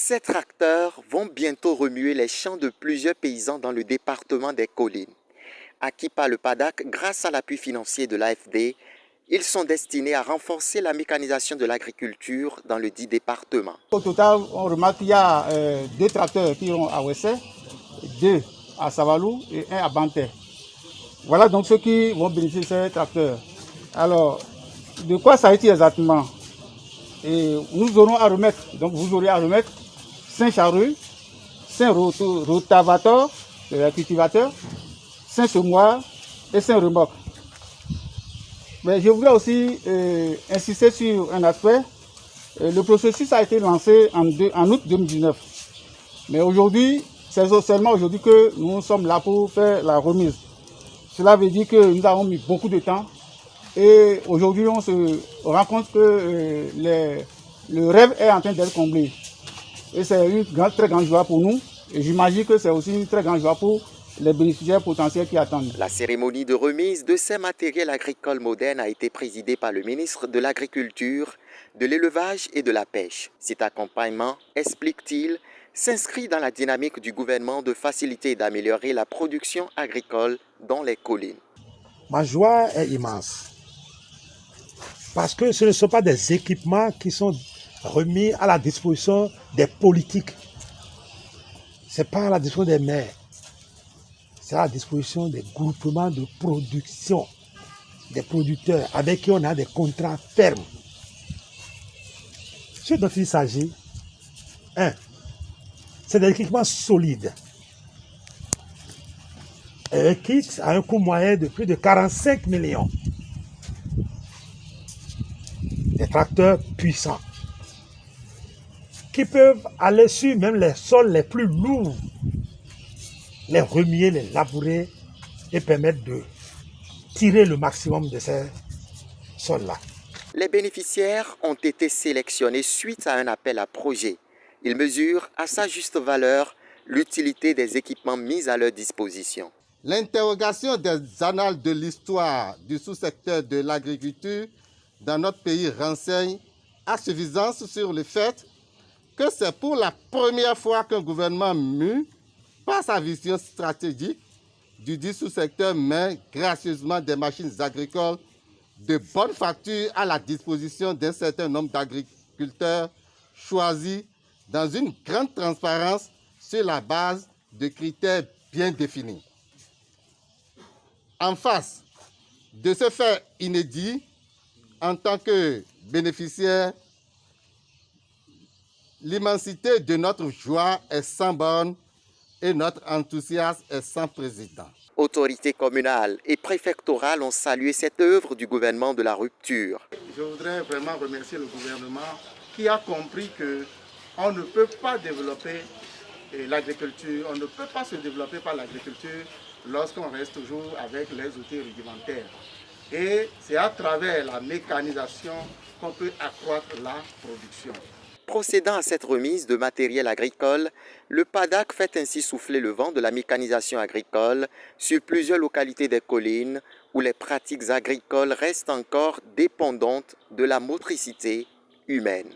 Ces tracteurs vont bientôt remuer les champs de plusieurs paysans dans le département des Collines. Acquis par le PADAC grâce à l'appui financier de l'AFD, ils sont destinés à renforcer la mécanisation de l'agriculture dans le dit département. Au total, on remarque qu'il y a deux tracteurs qui iront à Wessé, deux à Savalou et un à Banté. Voilà donc ceux qui vont bénéficier de ces tracteurs. Alors, de quoi s'agit-il exactement? Et nous aurons à remettre, donc vous aurez à remettre 5 charrues, 5 rotavateurs, cultivateurs, 5 semoirs et 5 remorques. Mais je voudrais aussi insister sur un aspect. Le processus a été lancé en août 2019. Mais aujourd'hui, c'est seulement aujourd'hui que nous sommes là pour faire la remise. Cela veut dire que nous avons mis beaucoup de temps. Et aujourd'hui, on se rend compte que le rêve est en train d'être comblé. Et c'est une très grande joie pour nous. Et j'imagine que c'est aussi une très grande joie pour les bénéficiaires potentiels qui attendent. La cérémonie de remise de ces matériels agricoles modernes a été présidée par le ministre de l'Agriculture, de l'Élevage et de la Pêche. Cet accompagnement, explique-t-il, s'inscrit dans la dynamique du gouvernement de faciliter et d'améliorer la production agricole dans les collines. Ma joie est immense parce que ce ne sont pas des équipements qui sont remis à la disposition des politiques. Ce n'est pas à la disposition des maires. C'est à la disposition des groupements de production, des producteurs avec qui on a des contrats fermes. Ce dont il s'agit, c'est des équipements solides, qui à un coût moyen de plus de 45 millions. Des tracteurs puissants qui peuvent aller sur même les sols les plus lourds, les remuer, les labourer et permettre de tirer le maximum de ces sols-là. Les bénéficiaires ont été sélectionnés suite à un appel à projet. Ils mesurent à sa juste valeur l'utilité des équipements mis à leur disposition. L'interrogation des annales de l'histoire du sous-secteur de l'agriculture dans notre pays renseigne à suffisance sur le fait que c'est pour la première fois qu'un gouvernement mu, par sa vision stratégique du dit sous-secteur, met gracieusement des machines agricoles de bonne facture à la disposition d'un certain nombre d'agriculteurs choisis dans une grande transparence sur la base de critères bien définis. En face de ce fait inédit, en tant que bénéficiaire, l'immensité de notre joie est sans borne et notre enthousiasme est sans précédent. Autorités communales et préfectorales ont salué cette œuvre du gouvernement de la rupture. Je voudrais vraiment remercier le gouvernement qui a compris qu'on ne peut pas développer l'agriculture, on ne peut pas se développer par l'agriculture lorsqu'on reste toujours avec les outils rudimentaires. Et c'est à travers la mécanisation qu'on peut accroître la production. Procédant à cette remise de matériel agricole, le PADAC fait ainsi souffler le vent de la mécanisation agricole sur plusieurs localités des collines où les pratiques agricoles restent encore dépendantes de la motricité humaine.